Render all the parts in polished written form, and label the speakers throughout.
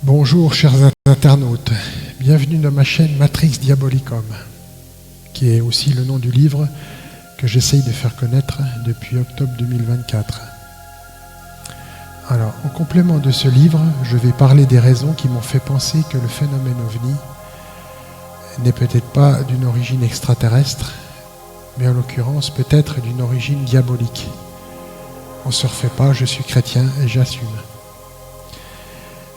Speaker 1: Bonjour chers internautes, bienvenue dans ma chaîne Matrix Diabolicum, qui est aussi le nom du livre que j'essaye de faire connaître depuis octobre 2024. Alors, en complément de ce livre, je vais parler des raisons qui m'ont fait penser que le phénomène OVNI n'est peut-être pas d'une origine extraterrestre, mais en l'occurrence peut-être d'une origine diabolique. On ne se refait pas, je suis chrétien et j'assume.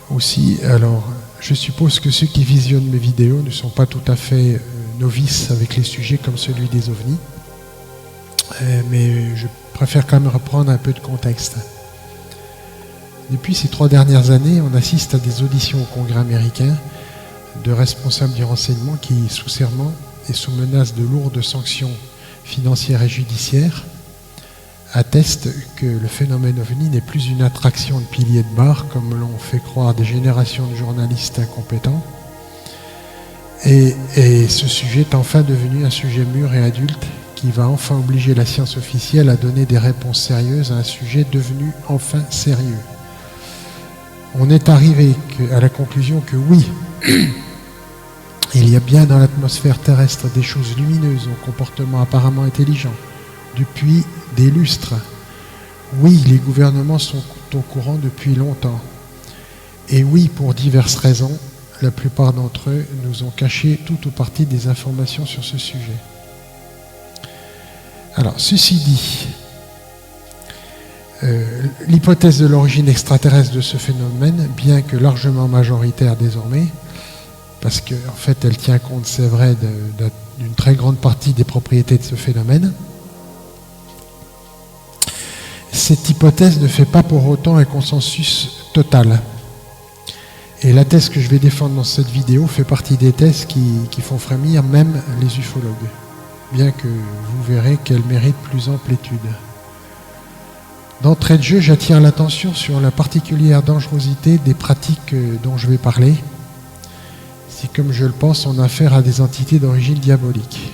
Speaker 1: Aussi, alors, je suppose que ceux qui visionnent mes vidéos ne sont pas tout à fait novices avec les sujets comme celui des ovnis, mais je préfère quand même reprendre un peu de contexte. Depuis ces 3 dernières années, on assiste à des auditions au Congrès américain de responsables du renseignement qui, sous serment et sous menace de lourdes sanctions financières et judiciaires, attestent que le phénomène OVNI n'est plus une attraction de piliers de bar, comme l'ont fait croire des générations de journalistes incompétents. Et ce sujet est enfin devenu un sujet mûr et adulte qui va enfin obliger la science officielle à donner des réponses sérieuses à un sujet devenu enfin sérieux. On est arrivé à la conclusion que oui, il y a bien dans l'atmosphère terrestre des choses lumineuses au comportement apparemment intelligent depuis des lustres. Oui, les gouvernements sont au courant depuis longtemps. Et oui, pour diverses raisons, la plupart d'entre eux nous ont caché tout ou partie des informations sur ce sujet. Alors, ceci dit, l'hypothèse de l'origine extraterrestre de ce phénomène, bien que largement majoritaire désormais, parce qu'en fait elle tient compte, c'est vrai, d'une très grande partie des propriétés de ce phénomène, cette hypothèse ne fait pas pour autant un consensus total. Et la thèse que je vais défendre dans cette vidéo fait partie des thèses qui font frémir même les ufologues, bien que vous verrez qu'elle mérite plus ample étude. D'entrée de jeu, j'attire l'attention sur la particulière dangerosité des pratiques dont je vais parler, si comme je le pense, on a affaire à des entités d'origine diabolique.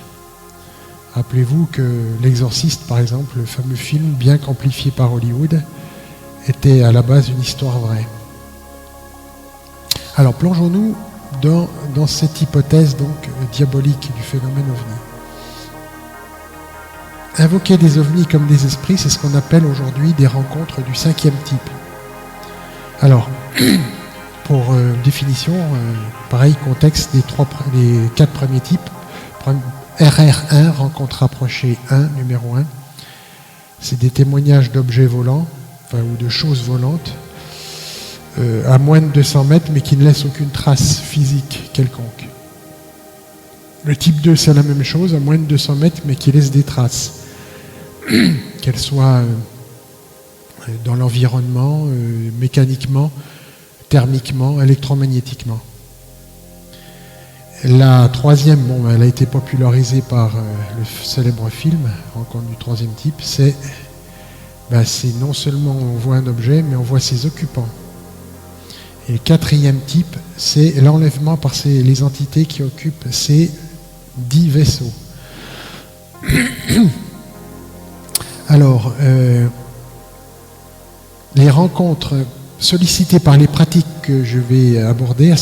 Speaker 1: Rappelez-vous que L'Exorciste, par exemple, le fameux film, bien qu'amplifié par Hollywood, était à la base une histoire vraie. Alors plongeons-nous dans cette hypothèse donc diabolique du phénomène OVNI. Invoquer des ovnis comme des esprits, c'est ce qu'on appelle aujourd'hui des rencontres du 5e type. Alors, pour définition, pareil, contexte des 4 premiers types. RR1, rencontre rapprochée 1, numéro 1. C'est des témoignages d'objets volants, ou de choses volantes, à moins de 200 mètres, mais qui ne laissent aucune trace physique quelconque. Le type 2, c'est la même chose, à moins de 200 mètres, mais qui laisse des traces, qu'elles soient dans l'environnement, mécaniquement, thermiquement, électromagnétiquement. La troisième, elle a été popularisée par le célèbre film, Rencontre du 3e type, c'est non seulement on voit un objet, mais on voit ses occupants. Et le 4e type, c'est l'enlèvement par les entités qui occupent ces 10 vaisseaux. Alors, les rencontres sollicitées par les pratiques que je vais aborder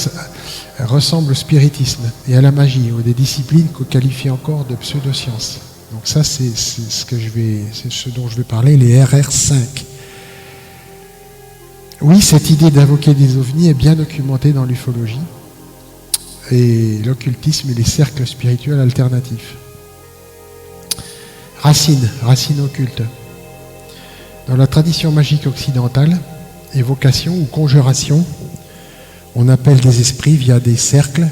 Speaker 1: ressemblent au spiritisme et à la magie, ou des disciplines qu'on qualifie encore de pseudosciences. Donc ça, c'est ce dont je vais parler, les RR5. Oui, cette idée d'invoquer des ovnis est bien documentée dans l'ufologie et l'occultisme et les cercles spirituels alternatifs. Racine occulte. Dans la tradition magique occidentale, évocation ou conjuration, on appelle des esprits via des cercles,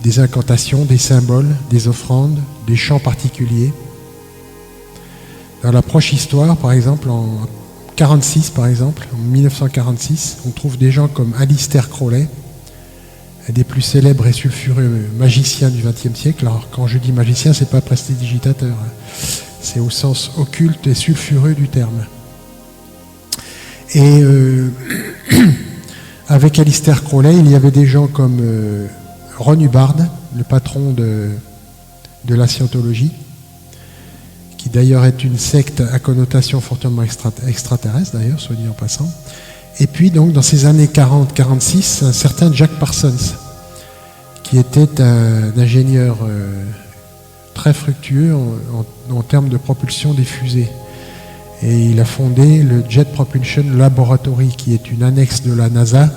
Speaker 1: des incantations, des symboles, des offrandes, des chants particuliers. Dans l'approche histoire, par exemple, en 1946, on trouve des gens comme Aleister Crowley, un des plus célèbres et sulfureux magiciens du XXe siècle. Alors, quand je dis magicien, c'est pas prestidigitateur, c'est au sens occulte et sulfureux du terme. Et avec Aleister Crowley, il y avait des gens comme Ron Hubbard, le patron de la scientologie, qui d'ailleurs est une secte à connotation fortement extraterrestre, d'ailleurs, soit dit en passant, Et puis donc dans ces années 40-46, un certain Jack Parsons, qui était un ingénieur très fructueux en termes de propulsion des fusées. Et il a fondé le Jet Propulsion Laboratory, qui est une annexe de la NASA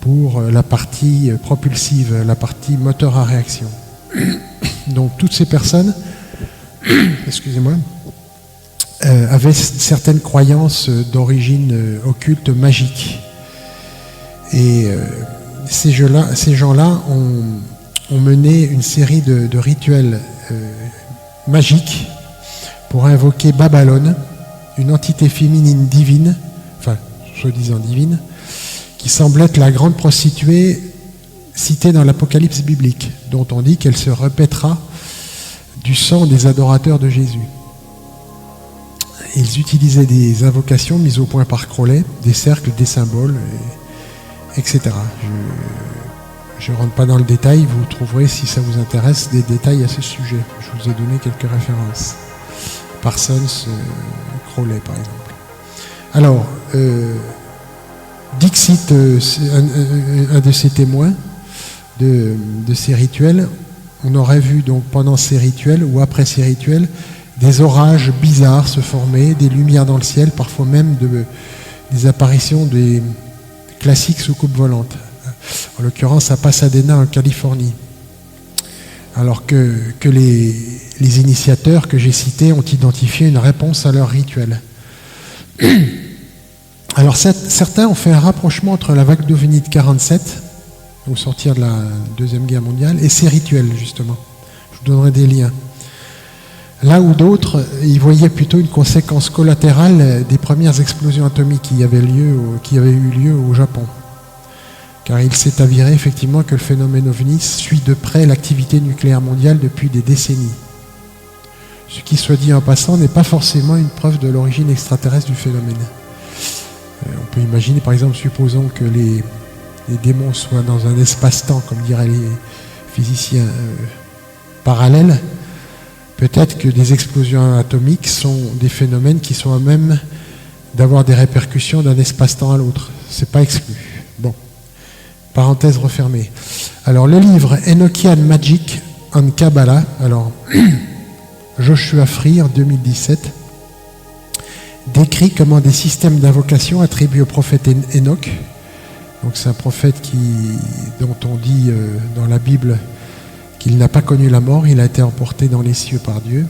Speaker 1: pour la partie propulsive, la partie moteur à réaction. Donc toutes ces personnes, excusez-moi, avaient certaines croyances d'origine occulte magique. Et ces gens-là ont mené une série de rituels magiques pour invoquer Babylone, une entité féminine divine, enfin, soi-disant divine, qui semble être la grande prostituée citée dans l'Apocalypse biblique, dont on dit qu'elle se répétera du sang des adorateurs de Jésus. Ils utilisaient des invocations mises au point par Crowley, des cercles, des symboles, etc. Je ne rentre pas dans le détail, vous trouverez, si ça vous intéresse, des détails à ce sujet. Je vous ai donné quelques références. Parsons, Crowley, par exemple. Alors, Dixit, un de ces témoins de ces rituels, on aurait vu donc pendant ces rituels ou après ces rituels des orages bizarres se former, des lumières dans le ciel, parfois même des apparitions des classiques soucoupes volantes. En l'occurrence à Pasadena en Californie. Alors que les initiateurs que j'ai cités ont identifié une réponse à leur rituel. Alors certains ont fait un rapprochement entre la vague d'OVNI de 47, au sortir de la Deuxième Guerre mondiale, et ces rituels justement. Je vous donnerai des liens. Là où d'autres, ils voyaient plutôt une conséquence collatérale des premières explosions atomiques qui avaient eu lieu au Japon. Car il s'est avéré effectivement que le phénomène OVNI suit de près l'activité nucléaire mondiale depuis des décennies. Ce qui, soit dit en passant, n'est pas forcément une preuve de l'origine extraterrestre du phénomène. On peut imaginer, par exemple, supposons que les démons soient dans un espace-temps, comme diraient les physiciens, parallèle. Peut-être que des explosions atomiques sont des phénomènes qui sont à même d'avoir des répercussions d'un espace-temps à l'autre. C'est pas exclu. Bon. Parenthèse refermée. Alors le livre Enochian Magic and Kabbalah, alors Joshua Freer 2017, décrit comment des systèmes d'invocation attribués au prophète Enoch, donc c'est un prophète dont on dit dans la Bible qu'il n'a pas connu la mort, il a été emporté dans les cieux par Dieu.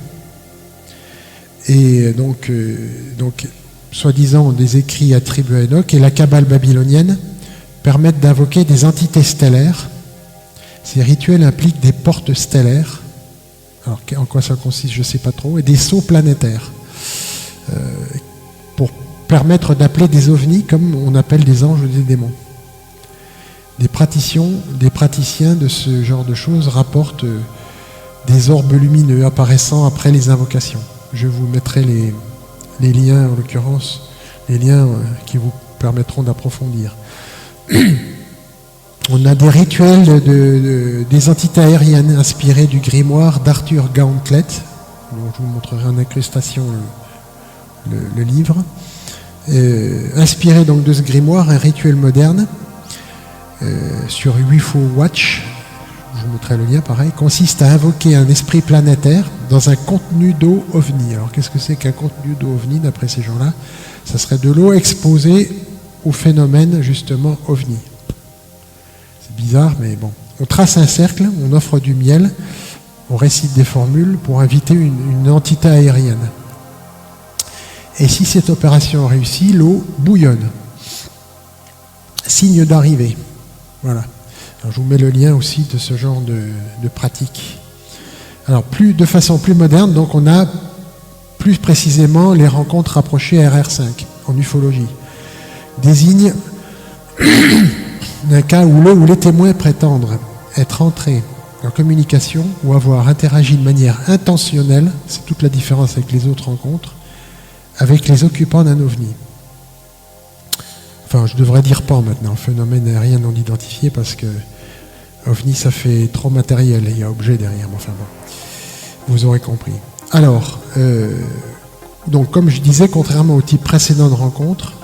Speaker 1: Et donc soi-disant des écrits attribués à Enoch et la Kabbale babylonienne permettent d'invoquer des entités stellaires. Ces rituels impliquent des portes stellaires. Alors en quoi ça consiste, je ne sais pas trop, et des sauts planétaires pour permettre d'appeler des ovnis comme on appelle des anges ou des démons. Des praticiens de ce genre de choses rapportent des orbes lumineux apparaissant après les invocations. Je vous mettrai les liens, en l'occurrence, les liens qui vous permettront d'approfondir. On a des rituels des entités aériennes inspirées du grimoire d'Arthur Gauntlet, dont je vous montrerai en incrustation le livre. Inspiré donc de ce grimoire, un rituel moderne sur UFO Watch, je vous mettrai le lien pareil, consiste à invoquer un esprit planétaire dans un contenu d'eau ovni. Alors qu'est-ce que c'est qu'un contenu d'eau ovni d'après ces gens-là? Ça serait de l'eau exposée au phénomène justement ovni. C'est bizarre, mais bon. On trace un cercle, on offre du miel, on récite des formules pour inviter une entité aérienne. Et si cette opération réussit, l'eau bouillonne. Signe d'arrivée. Voilà. Alors, je vous mets le lien aussi de ce genre de pratique. Alors, de façon plus moderne, donc on a plus précisément les rencontres rapprochées RR5 en ufologie. Désigne un cas où les témoins prétendent être entrés en communication ou avoir interagi de manière intentionnelle, c'est toute la différence avec les autres rencontres, avec les occupants d'un ovni. Enfin, je devrais dire pas maintenant, phénomène aérien non identifié, parce que ovni, ça fait trop matériel, et il y a objet derrière, mais enfin bon, vous aurez compris. Alors, donc comme je disais, contrairement au type précédent de rencontre,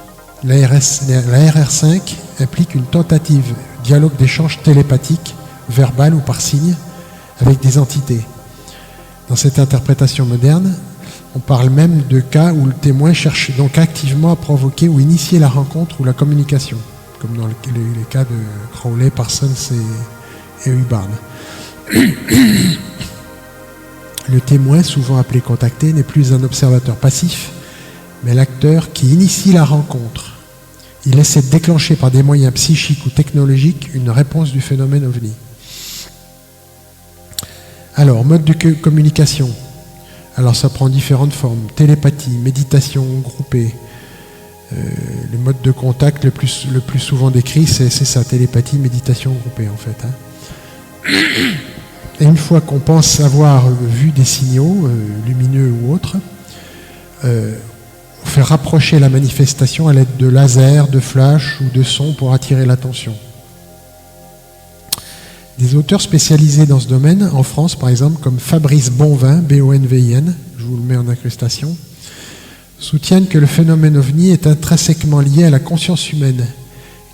Speaker 1: La RR5 implique une tentative dialogue d'échange télépathique, verbal ou par signe, avec des entités. Dans cette interprétation moderne, on parle même de cas où le témoin cherche donc activement à provoquer ou initier la rencontre ou la communication, comme dans les cas de Crowley, Parsons et Hubbard. Le témoin, souvent appelé contacté, n'est plus un observateur passif, mais l'acteur qui initie la rencontre. Il essaie de déclencher par des moyens psychiques ou technologiques une réponse du phénomène OVNI. Alors, mode de communication. Alors, ça prend différentes formes. Télépathie, méditation groupée. Le mode de contact le plus souvent décrit, c'est ça, télépathie, méditation groupée, en fait. Et une fois qu'on pense avoir vu des signaux, lumineux ou autres, on fait rapprocher la manifestation à l'aide de lasers, de flashs ou de sons pour attirer l'attention. Des auteurs spécialisés dans ce domaine, en France par exemple, comme Fabrice Bonvin, B-O-N-V-I-N, je vous le mets en incrustation, soutiennent que le phénomène OVNI est intrinsèquement lié à la conscience humaine,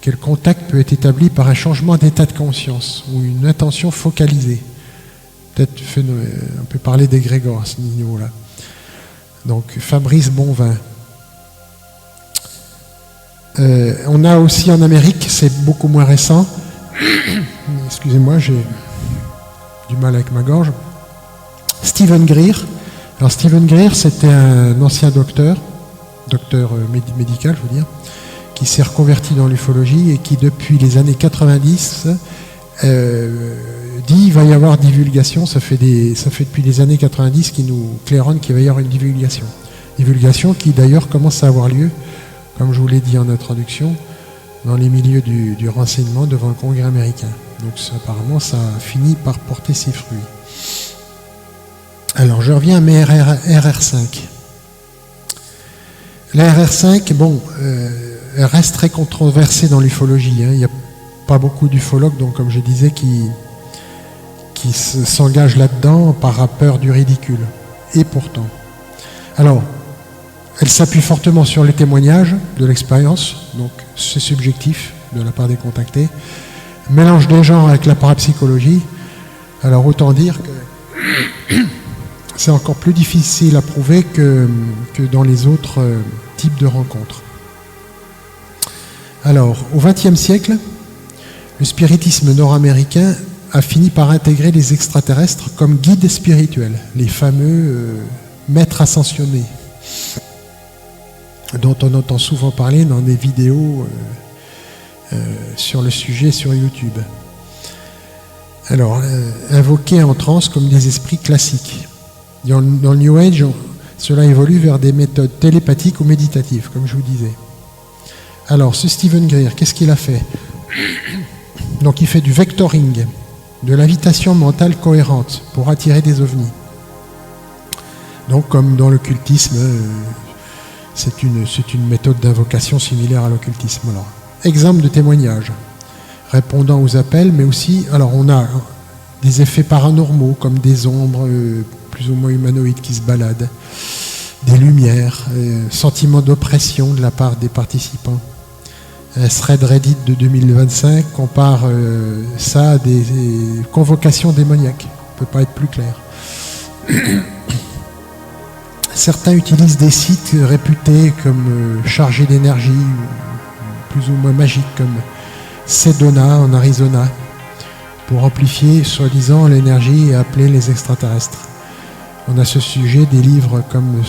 Speaker 1: que le contact peut être établi par un changement d'état de conscience ou une attention focalisée. Peut-être on peut parler d'égrégore à ce niveau-là. Donc Fabrice Bonvin. On a aussi en Amérique, c'est beaucoup moins récent, excusez-moi, j'ai du mal avec ma gorge, Stephen Greer. Alors Stephen Greer, c'était un ancien docteur médical, je veux dire, qui s'est reconverti dans l'ufologie et qui depuis les années 90 dit il va y avoir divulgation. Ça fait depuis les années 90 qu'il nous claironne qu'il va y avoir une divulgation. Divulgation qui d'ailleurs commence à avoir lieu, comme je vous l'ai dit en introduction, dans les milieux du renseignement devant le Congrès américain. Donc apparemment ça a fini par porter ses fruits. Alors je reviens à mes RR5. La RR5, bon, elle reste très controversée dans l'ufologie. Il n'y a pas beaucoup d'ufologues, donc comme je disais, qui s'engagent là-dedans par peur du ridicule. Et pourtant. Alors, elle s'appuie fortement sur les témoignages de l'expérience, donc c'est subjectif de la part des contactés. Mélange des genres avec la parapsychologie. Alors autant dire que c'est encore plus difficile à prouver que dans les autres types de rencontres. Alors, au XXe siècle, le spiritisme nord-américain a fini par intégrer les extraterrestres comme guides spirituels, les fameux maîtres ascensionnés, dont on entend souvent parler dans des vidéos sur le sujet sur YouTube. Alors, invoqués en transe comme des esprits classiques. Dans le New Age, cela évolue vers des méthodes télépathiques ou méditatives, comme je vous disais. Alors, ce Stephen Greer, qu'est-ce qu'il a fait? Donc, il fait du vectoring, de l'invitation mentale cohérente pour attirer des ovnis. Donc, comme dans l'occultisme, c'est une méthode d'invocation similaire à l'occultisme. Alors, exemple de témoignage, répondant aux appels, mais aussi, alors on a des effets paranormaux, comme des ombres plus ou moins humanoïdes qui se baladent, des lumières, sentiment d'oppression de la part des participants. Un thread Reddit de 2025 compare ça à des convocations démoniaques. Ça ne peut pas être plus clair. Certains utilisent des sites réputés comme chargés d'énergie, plus ou moins magiques, comme Sedona en Arizona, pour amplifier soi-disant l'énergie et appeler les extraterrestres. On a ce sujet des livres comme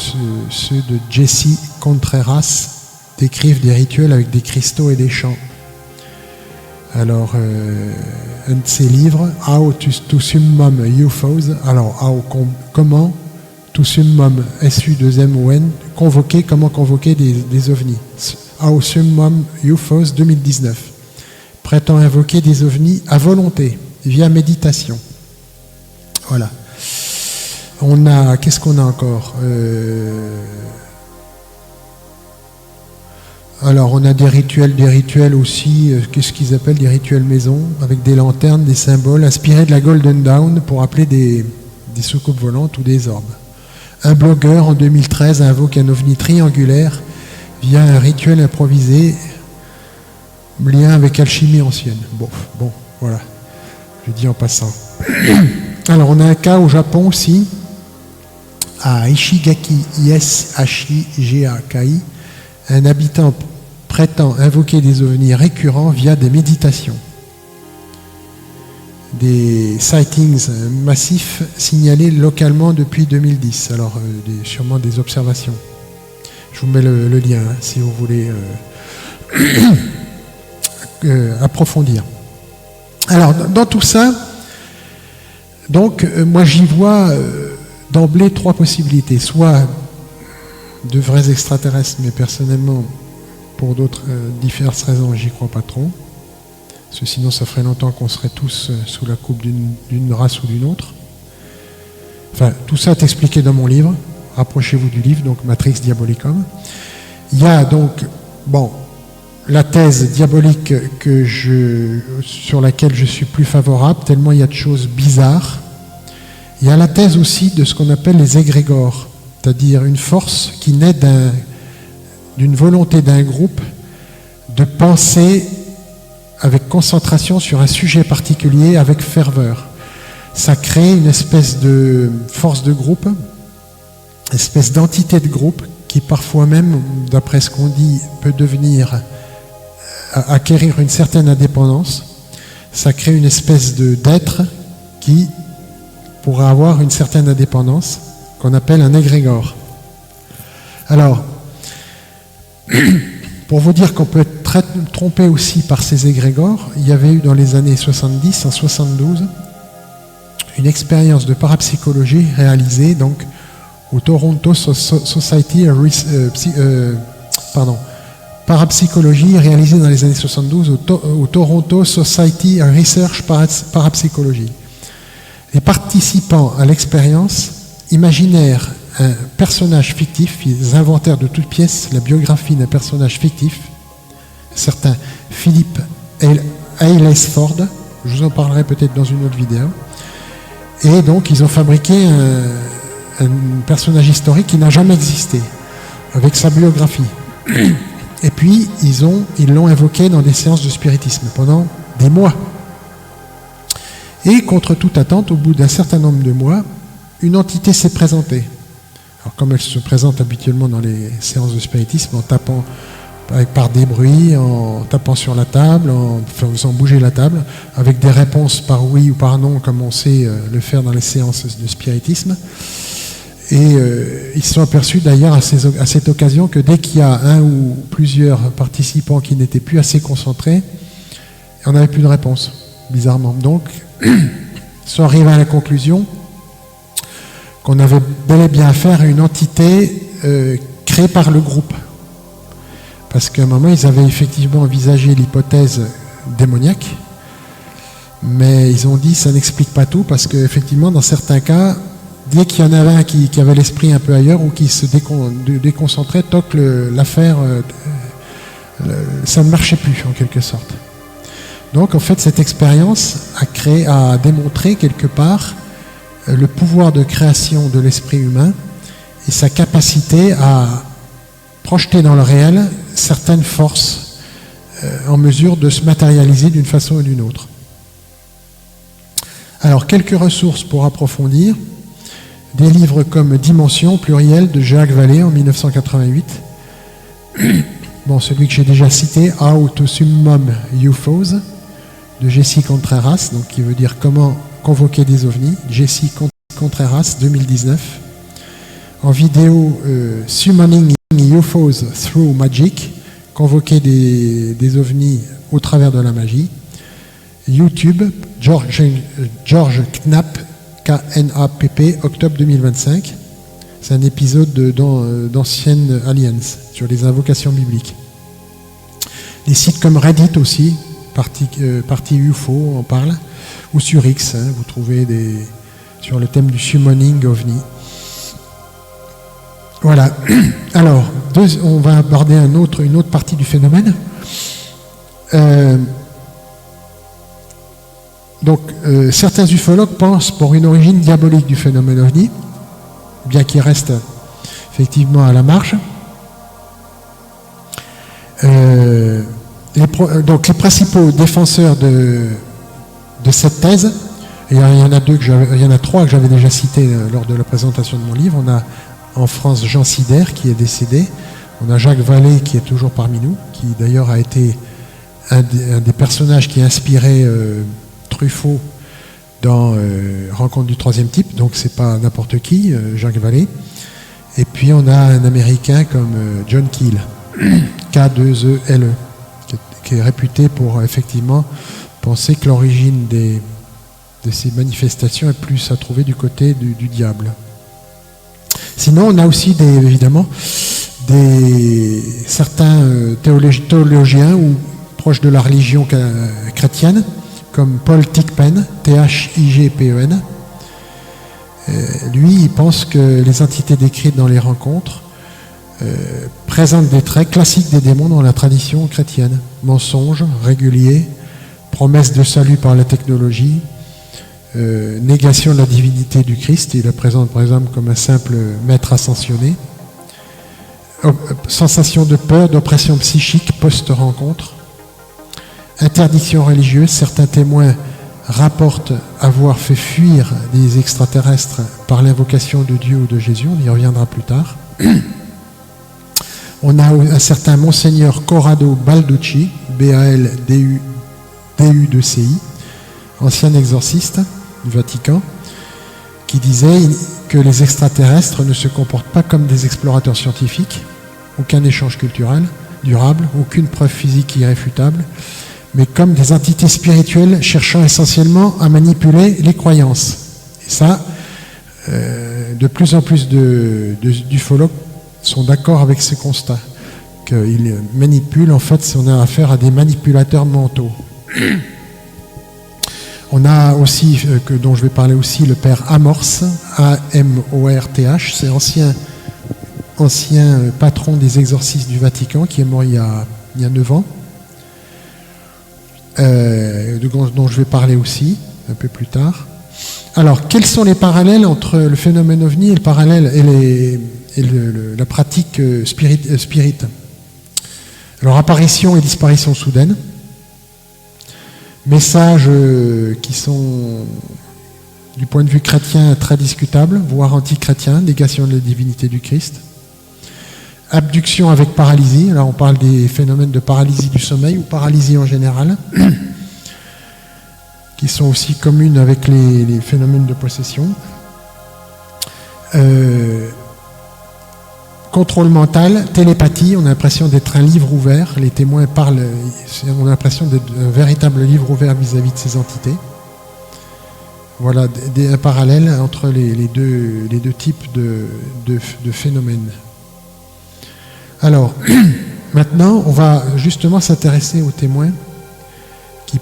Speaker 1: ceux de Jesse Contreras, décrivent des rituels avec des cristaux et des chants. Alors, un de ces livres, How to Summon UFOs, alors comment to summon, S-U-2-M-O-N, comment convoquer des ovnis. How Summon UFOs 2019, prétend invoquer des ovnis à volonté, via méditation. Voilà. Qu'est-ce qu'on a encore? Alors, on a des rituels aussi, qu'est-ce qu'ils appellent des rituels maison, avec des lanternes, des symboles, inspirés de la Golden Dawn pour appeler des soucoupes volantes ou des orbes. Un blogueur, en 2013, invoque un ovni triangulaire via un rituel improvisé, lien avec alchimie ancienne. Bon, voilà, je dis en passant. Alors, on a un cas au Japon aussi, à Ishigaki, Ishigakai, un habitant prétend invoquer des ovnis récurrents via des méditations. Des sightings massifs signalés localement depuis 2010. Alors, sûrement des observations. Je vous mets le lien si vous voulez approfondir. Alors, dans tout ça, donc, moi j'y vois d'emblée 3 possibilités. Soit de vrais extraterrestres, mais personnellement, pour d'autres diverses raisons, j'y crois pas trop. Parce que sinon, ça ferait longtemps qu'on serait tous sous la coupe d'une race ou d'une autre. Enfin, tout ça est expliqué dans mon livre. Rapprochez-vous du livre, donc Matrix Diabolicum. Il y a donc, la thèse diabolique sur laquelle je suis plus favorable, tellement il y a de choses bizarres. Il y a la thèse aussi de ce qu'on appelle les égrégores, c'est-à-dire une force qui naît d'une volonté d'un groupe de penser avec concentration sur un sujet particulier, avec ferveur. Ça crée une espèce de force de groupe, une espèce d'entité de groupe qui parfois même, d'après ce qu'on dit, peut acquérir une certaine indépendance. Ça crée une espèce d'être qui pourra avoir une certaine indépendance, qu'on appelle un égrégore. Alors, pour vous dire qu'on peut être très trompé aussi par ces égrégores, il y avait eu dans les années 70, en 72, une expérience de parapsychologie réalisée donc au Toronto Society parapsychologie réalisée dans les années 72 au Toronto Society Research Parapsychology. Les participants à l'expérience imaginèrent un personnage fictif, ils inventèrent de toutes pièces la biographie d'un personnage fictif, un certain Philip Aylesford, je vous en parlerai peut-être dans une autre vidéo, et donc ils ont fabriqué un personnage historique qui n'a jamais existé, avec sa biographie. Et puis ils l'ont invoqué dans des séances de spiritisme pendant des mois. Et contre toute attente, au bout d'un certain nombre de mois, une entité s'est présentée. Alors comme elle se présente habituellement dans les séances de spiritisme, en tapant par des bruits, en tapant sur la table, en faisant bouger la table, avec des réponses par oui ou par non, comme on sait le faire dans les séances de spiritisme. Et ils se sont aperçus d'ailleurs à cette occasion que dès qu'il y a un ou plusieurs participants qui n'étaient plus assez concentrés, on n'avait plus de réponse, bizarrement. Donc, ils sont arrivés à la conclusion qu'on avait bel et bien affaire à une entité créée par le groupe. Parce qu'à un moment, ils avaient effectivement envisagé l'hypothèse démoniaque, mais ils ont dit que ça n'explique pas tout, parce qu'effectivement, dans certains cas, dès qu'il y en avait un qui avait l'esprit un peu ailleurs ou qui se déconcentrait, toc, l'affaire, ça ne marchait plus en quelque sorte. Donc en fait, cette expérience a démontré quelque part le pouvoir de création de l'esprit humain et sa capacité à projeter dans le réel certaines forces en mesure de se matérialiser d'une façon ou d'une autre. Alors, quelques ressources pour approfondir. Des livres comme Dimension, pluriel, de Jacques Vallée en 1988. Celui que j'ai déjà cité, How to Summon UFOs, de Jessie Contreras, donc qui veut dire comment convoquer des ovnis, Jessie Contreras, 2019. En vidéo, Summoning UFOs Through Magic, convoquer des ovnis au travers de la magie. YouTube, George Knapp, KNAPP, octobre 2025. C'est un épisode d'Ancienne Alliance sur les invocations bibliques. Des sites comme Reddit aussi, partie UFO en parle, ou sur X, vous trouvez sur le thème du summoning ovni. Voilà. Alors, on va aborder une autre partie du phénomène. Certains ufologues pensent pour une origine diabolique du phénomène ovni, bien qu'il reste effectivement à la marge. donc les principaux défenseurs de cette thèse, et il y en a trois que j'avais déjà cités lors de la présentation de mon livre. On a en France Jean Sider qui est décédé, on a Jacques Vallée qui est toujours parmi nous, qui d'ailleurs a été un des personnages qui a inspiré Truffaut dans Rencontre du troisième type, donc c'est pas n'importe qui, Jacques Vallée. Et puis on a un Américain comme John Keel, K2ELE, qui est réputé pour effectivement penser que l'origine de ces manifestations est plus à trouver du côté du diable. Sinon, on a aussi évidemment certains théologiens ou proches de la religion chrétienne, comme Paul Thigpen, Thigpen. Lui, il pense que les entités décrites dans les rencontres présentent des traits classiques des démons dans la tradition chrétienne. Mensonges réguliers, promesses de salut par la technologie, négation de la divinité du Christ, il la présente par exemple comme un simple maître ascensionné, sensation de peur, d'oppression psychique post-rencontre, interdiction religieuse, certains témoins rapportent avoir fait fuir des extraterrestres par l'invocation de Dieu ou de Jésus, on y reviendra plus tard. On a un certain Monseigneur Corrado Balducci, B-A-L-D-U-D-U-C-I, ancien exorciste du Vatican, qui disait que les extraterrestres ne se comportent pas comme des explorateurs scientifiques, aucun échange culturel durable, aucune preuve physique irréfutable, mais comme des entités spirituelles cherchant essentiellement à manipuler les croyances. Et ça, de plus en plus d'ufologues sont d'accord avec ce constat, qu'ils manipulent, en fait, on a affaire à des manipulateurs mentaux. On a aussi, dont je vais parler aussi, le père Amorth, A-M-O-R-T-H, c'est ancien patron des exorcistes du Vatican, qui est mort il y a 9 ans, dont je vais parler aussi, un peu plus tard. Alors, quels sont les parallèles entre le phénomène OVNI et le parallèle et la pratique spirit? Alors, apparition et disparition soudaine, messages qui sont, du point de vue chrétien, très discutables, voire anti-chrétiens, négation de la divinité du Christ, abduction avec paralysie, alors on parle des phénomènes de paralysie du sommeil ou paralysie en général, qui sont aussi communes avec les phénomènes de possession. Contrôle mental, télépathie, on a l'impression d'être un livre ouvert, les témoins parlent, on a l'impression d'être un véritable livre ouvert vis-à-vis de ces entités. Voilà un parallèle entre les deux types de phénomènes. Alors, maintenant, on va justement s'intéresser aux témoins qui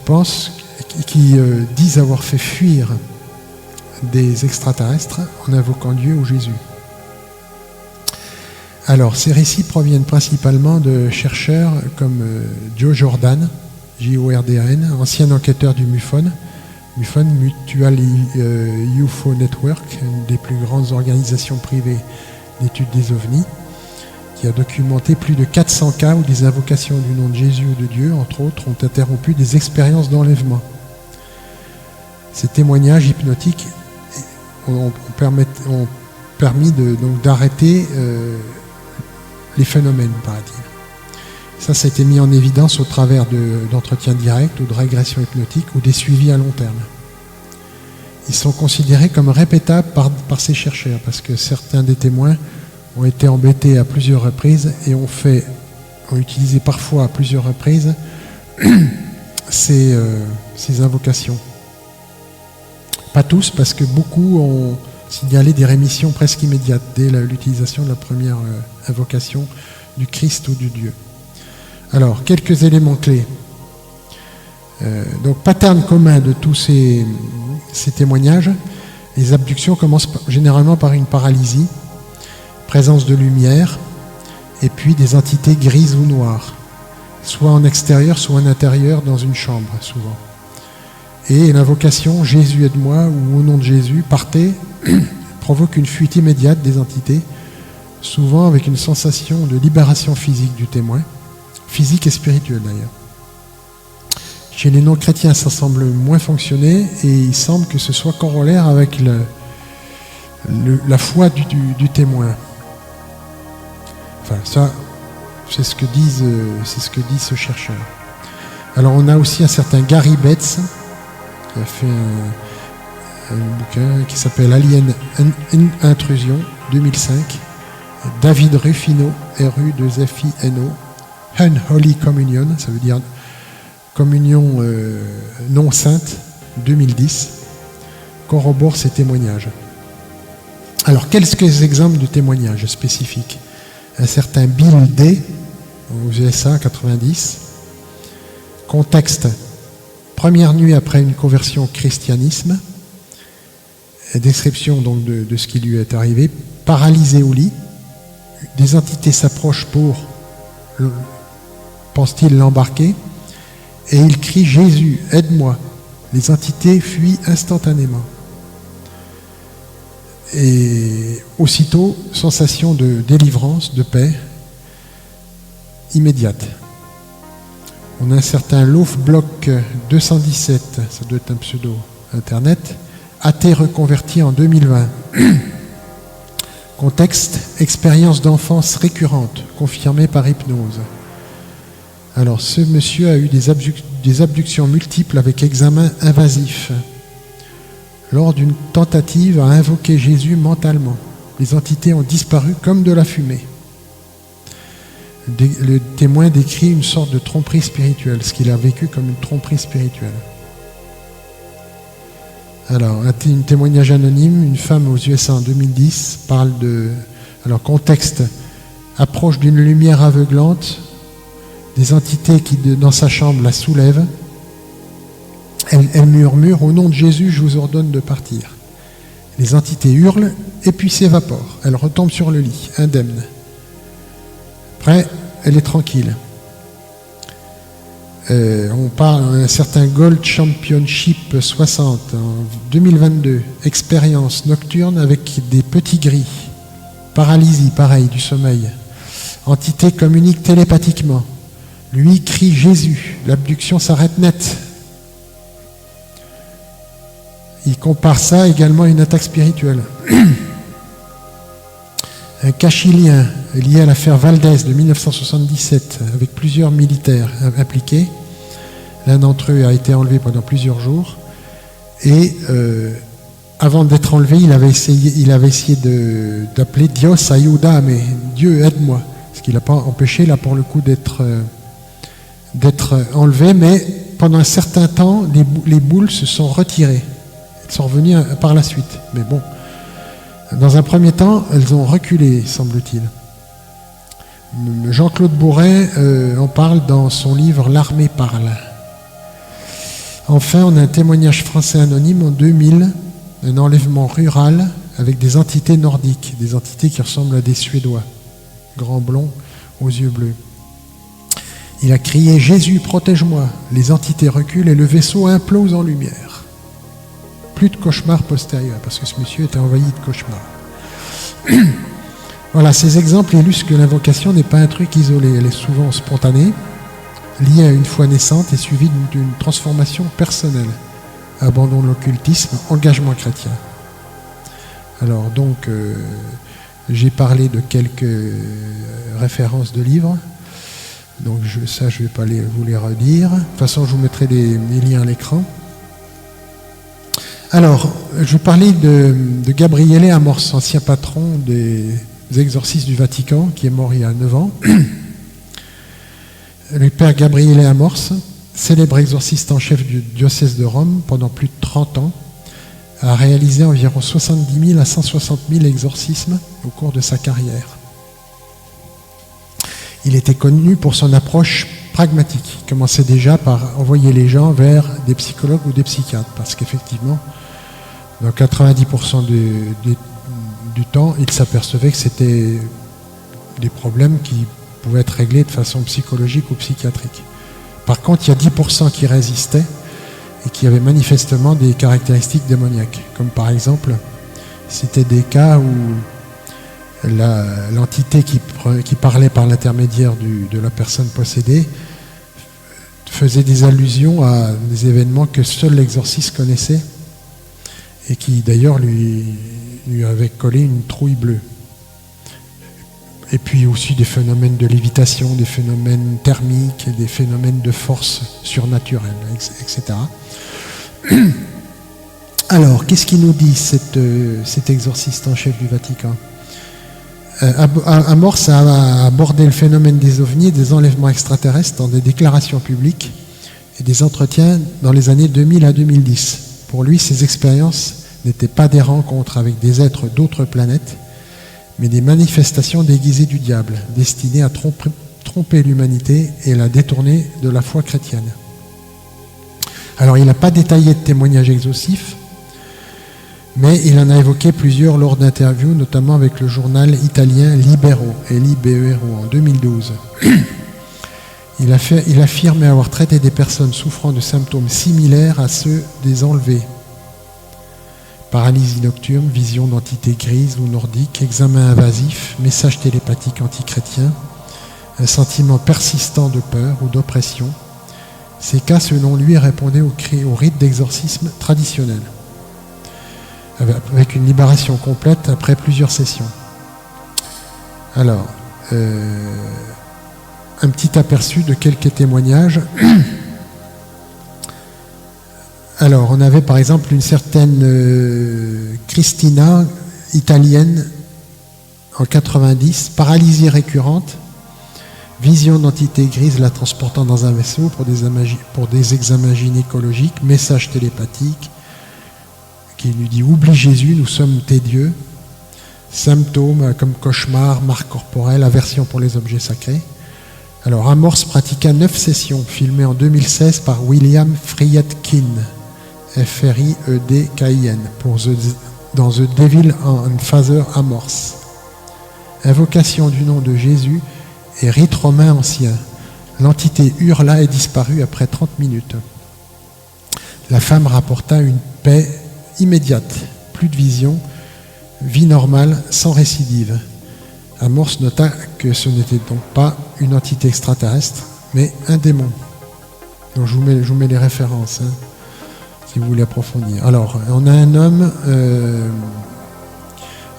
Speaker 1: disent avoir fait fuir des extraterrestres en invoquant Dieu ou Jésus. Alors, ces récits proviennent principalement de chercheurs comme Joe Jordan, J-O-R-D-A-N, ancien enquêteur du MUFON, Mutual UFO Network, une des plus grandes organisations privées d'études des ovnis, qui a documenté plus de 400 cas où des invocations du nom de Jésus ou de Dieu, entre autres, ont interrompu des expériences d'enlèvement. Ces témoignages hypnotiques ont permis d'arrêter les phénomènes, paraît-il. Ça a été mis en évidence au travers d'entretiens directs ou de régressions hypnotiques ou des suivis à long terme. Ils sont considérés comme répétables par ces chercheurs parce que certains des témoins ont été embêtés à plusieurs reprises et ont utilisé parfois à plusieurs reprises ces invocations. Pas tous, parce que beaucoup ont signalé des rémissions presque immédiates dès l'utilisation de la première invocation du Christ ou du Dieu. Alors, quelques éléments clés. Donc, pattern commun de tous ces témoignages, les abductions commencent généralement par une paralysie, présence de lumière, et puis des entités grises ou noires, soit en extérieur, soit en intérieur, dans une chambre, souvent. Et l'invocation « Jésus aide-moi » ou « Au nom de Jésus » partez provoque une fuite immédiate des entités, souvent avec une sensation de libération physique du témoin, physique et spirituelle d'ailleurs. Chez les non-chrétiens, ça semble moins fonctionner et il semble que ce soit corollaire avec la foi du témoin. Enfin, ça, c'est ce que dit ce chercheur. Alors, on a aussi un certain Gary Betts qui a fait un bouquin qui s'appelle Alien Intrusion 2005. David Rufino, R-U-2-F-I-N-O, Unholy Communion, ça veut dire communion non sainte, 2010, corrobore ces témoignages. Alors, quelques exemples de témoignages spécifiques. Un certain Bill Day, aux USA, 90. Contexte, première nuit après une conversion au christianisme. Description donc de ce qui lui est arrivé. Paralysé au lit. Des entités s'approchent pour, pense-t-il, l'embarquer. Et il crie « Jésus, aide-moi ». Les entités fuient instantanément. Et aussitôt, sensation de délivrance, de paix, immédiate. On a un certain Loafblock 217, ça doit être un pseudo internet, athée reconverti en 2020. Contexte, expérience d'enfance récurrente, confirmée par hypnose. Alors, ce monsieur a eu des abductions multiples avec examen invasif. Lors d'une tentative à invoquer Jésus mentalement, les entités ont disparu comme de la fumée. Le témoin décrit une sorte de tromperie spirituelle, ce qu'il a vécu comme une tromperie spirituelle. Alors, un témoignage anonyme, une femme aux USA en 2010 parle de... Alors, contexte, approche d'une lumière aveuglante, des entités qui, dans sa chambre, la soulèvent. Elle murmure « Au nom de Jésus, je vous ordonne de partir ». Les entités hurlent et puis s'évaporent. Elle retombe sur le lit, indemne. Après, elle est tranquille. On parle d'un certain Gold Championship 60 en 2022. Expérience nocturne avec des petits gris. Paralysie, pareil, du sommeil. Entité communique télépathiquement. Lui crie Jésus. L'abduction s'arrête net. Il compare ça également à une attaque spirituelle. Un cas chilien lié à l'affaire Valdez de 1977 avec plusieurs militaires impliqués. L'un d'entre eux a été enlevé pendant plusieurs jours et avant d'être enlevé, il avait essayé d'appeler Dios ayúdame, Dieu aide-moi, ce qui l'a pas empêché là pour le coup d'être enlevé, mais pendant un certain temps, les boules se sont retirées. Elles sont revenues par la suite. Mais bon, dans un premier temps, elles ont reculé, semble-t-il. Jean-Claude Bourret en parle dans son livre « L'armée parle ». Enfin, on a un témoignage français anonyme en 2000, un enlèvement rural avec des entités nordiques, des entités qui ressemblent à des Suédois, grands blonds aux yeux bleus. Il a crié « Jésus, protège-moi ». Les entités reculent et le vaisseau implose en lumière. Plus de cauchemars postérieurs, parce que ce monsieur était envahi de cauchemars. Voilà, ces exemples illustrent que l'invocation n'est pas un truc isolé, elle est souvent spontanée, liée à une foi naissante et suivie d'une transformation personnelle. Abandon de l'occultisme, engagement chrétien. Alors donc, j'ai parlé de quelques références de livres, donc je ne vais pas vous les redire. De toute façon, je vous mettrai les liens à l'écran. Alors, je vais parler de Gabriele Amorce, ancien patron des exorcistes du Vatican, qui est mort il y a 9 ans. Le père Gabriele Amorce, célèbre exorciste en chef du diocèse de Rome pendant plus de 30 ans, a réalisé environ 70 000 à 160 000 exorcismes au cours de sa carrière. Il était connu pour son approche pragmatique. Il commençait déjà par envoyer les gens vers des psychologues ou des psychiatres, parce qu'effectivement, dans 90% du temps, il s'apercevait que c'était des problèmes qui pouvaient être réglés de façon psychologique ou psychiatrique. Par contre, il y a 10% qui résistaient et qui avaient manifestement des caractéristiques démoniaques, comme par exemple, c'était des cas où l'entité qui parlait par l'intermédiaire de la personne possédée faisait des allusions à des événements que seul l'exorciste connaissait et qui d'ailleurs lui avait collé une trouille bleue. Et puis aussi des phénomènes de lévitation, des phénomènes thermiques, des phénomènes de force surnaturelle, etc. Alors, qu'est-ce qu'il nous dit cet exorciste en chef du Vatican ? Amorce a abordé le phénomène des ovnis et des enlèvements extraterrestres dans des déclarations publiques et des entretiens dans les années 2000 à 2010. Pour lui, ces expériences n'étaient pas des rencontres avec des êtres d'autres planètes, mais des manifestations déguisées du diable, destinées à tromper l'humanité et la détourner de la foi chrétienne. Alors, il n'a pas détaillé de témoignages exhaustifs, mais il en a évoqué plusieurs lors d'interviews, notamment avec le journal italien Libero en 2012. Il affirmait avoir traité des personnes souffrant de symptômes similaires à ceux des enlevés. Paralysie nocturne, vision d'entités grises ou nordiques, examen invasif, message télépathique antichrétien, un sentiment persistant de peur ou d'oppression. Ces cas, selon lui, répondaient au rite d'exorcisme traditionnel, avec une libération complète après plusieurs sessions. Alors, un petit aperçu de quelques témoignages. Alors, on avait par exemple une certaine Christina, italienne, en 90, paralysie récurrente, vision d'entité grise la transportant dans un vaisseau pour des examens gynécologiques, message télépathique, qui lui dit « Oublie Jésus, nous sommes tes dieux », symptômes comme cauchemar, marque corporelle, aversion pour les objets sacrés. Alors, Amorce pratiqua 9 sessions, filmées en 2016 par William Friedkin, F-R-I-E-D-K-I-N, dans The Devil and Father Amorce. Invocation du nom de Jésus et rite romain ancien. L'entité hurla et disparut après 30 minutes. La femme rapporta une paix immédiate, plus de vision, vie normale, sans récidive. Amorce nota que ce n'était donc pas une entité extraterrestre, mais un démon. Donc je vous mets les références, hein, si vous voulez approfondir. Alors, on a un homme,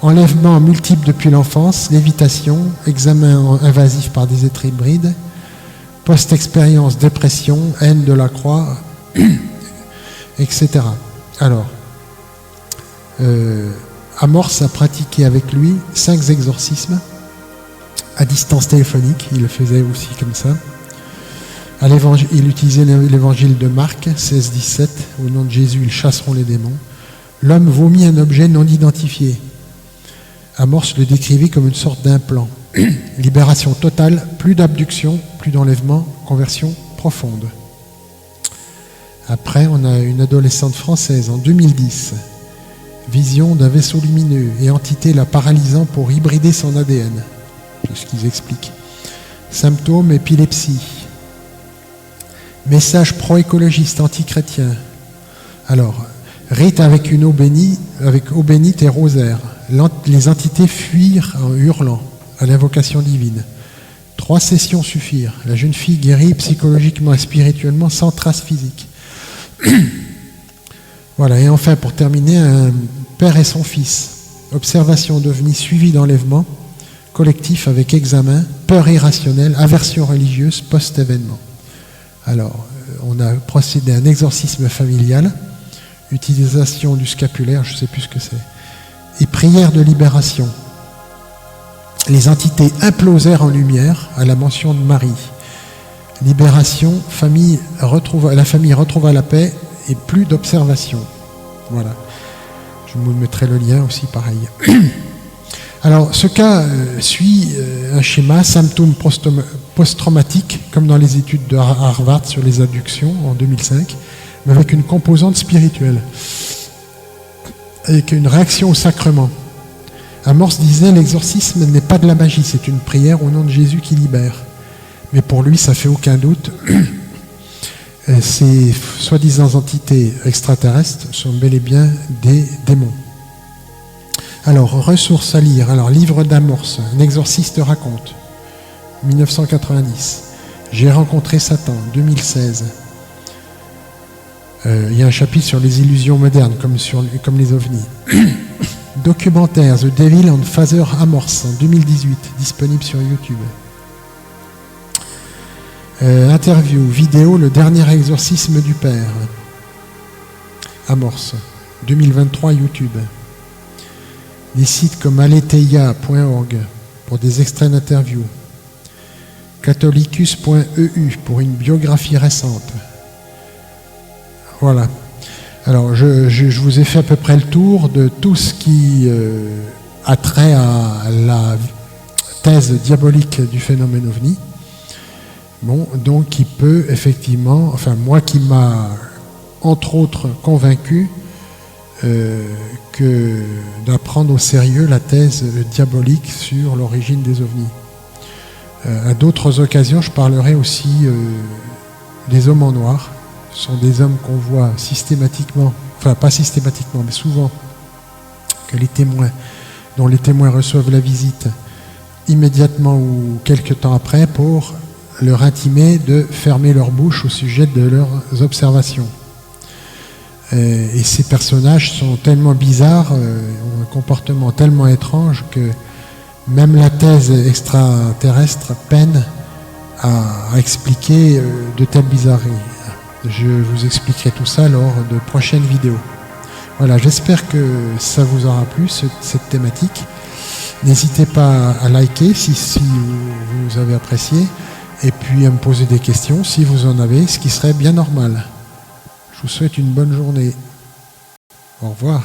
Speaker 1: enlèvement multiple depuis l'enfance, lévitation, examen invasif par des êtres hybrides, post-expérience, dépression, haine de la croix, etc. Alors, Amorce a pratiqué avec lui 5 exorcismes à distance téléphonique, il le faisait aussi comme ça. Il utilisait l'évangile de Marc 16-17, au nom de Jésus, ils chasseront les démons. L'homme vomit un objet non identifié. Amorce le décrivait comme une sorte d'implant. Libération totale, plus d'abduction, plus d'enlèvement, conversion profonde. Après, on a une adolescente française en 2010. Vision d'un vaisseau lumineux et entité la paralysant pour hybrider son ADN. C'est ce qu'ils expliquent. Symptômes, épilepsie. Message pro-écologiste, anti-chrétien. Alors, rite avec une eau bénite et rosaire. Les entités fuirent en hurlant à l'invocation divine. 3 sessions suffirent. La jeune fille guérit psychologiquement et spirituellement sans trace physique. Voilà, et enfin, pour terminer, un père et son fils. Observation d'ovnis suivie d'enlèvement, collectif avec examen, peur irrationnelle, aversion religieuse, post-événement. Alors, on a procédé à un exorcisme familial, utilisation du scapulaire, je ne sais plus ce que c'est, et prière de libération. Les entités implosèrent en lumière à la mention de Marie. Libération, la famille retrouva la paix et plus d'observation. Voilà. Je vous mettrai le lien aussi, pareil. Alors, ce cas suit un schéma, symptômes post-traumatiques, comme dans les études de Harvard sur les abductions en 2005, mais avec une composante spirituelle, avec une réaction au sacrement. Amorce disait, l'exorcisme n'est pas de la magie, c'est une prière au nom de Jésus qui libère. Mais pour lui, ça fait aucun doute. Ces soi-disant entités extraterrestres sont bel et bien des démons. Alors, ressources à lire. Alors, livre d'Amorce, un exorciste raconte, 1990. J'ai rencontré Satan, 2016. Il y a un chapitre sur les illusions modernes, comme les ovnis. Documentaire The Devil and Father Amorse, en 2018, disponible sur YouTube. Interview, vidéo, le dernier exorcisme du Père. Amorce, 2023, YouTube. Des sites comme aletheia.org pour des extraits d'interviews. Catholicus.eu pour une biographie récente. Voilà. Alors, je vous ai fait à peu près le tour de tout ce qui a trait à la thèse diabolique du phénomène OVNI. Bon, donc qui peut effectivement, enfin moi qui m'a entre autres convaincu que d'apprendre au sérieux la thèse diabolique sur l'origine des ovnis. À d'autres occasions, je parlerai aussi des hommes en noir. Ce sont des hommes qu'on voit systématiquement, enfin pas systématiquement, mais souvent, dont les témoins reçoivent la visite immédiatement ou quelque temps après pour leur intimer de fermer leur bouche au sujet de leurs observations. Et ces personnages sont tellement bizarres, ont un comportement tellement étrange que même la thèse extraterrestre peine à expliquer de telles bizarreries. Je vous expliquerai tout ça lors de prochaines vidéos. Voilà, j'espère que ça vous aura plu, cette thématique. N'hésitez pas à liker si vous avez apprécié, et puis à me poser des questions si vous en avez, ce qui serait bien normal. Je vous souhaite une bonne journée. Au revoir.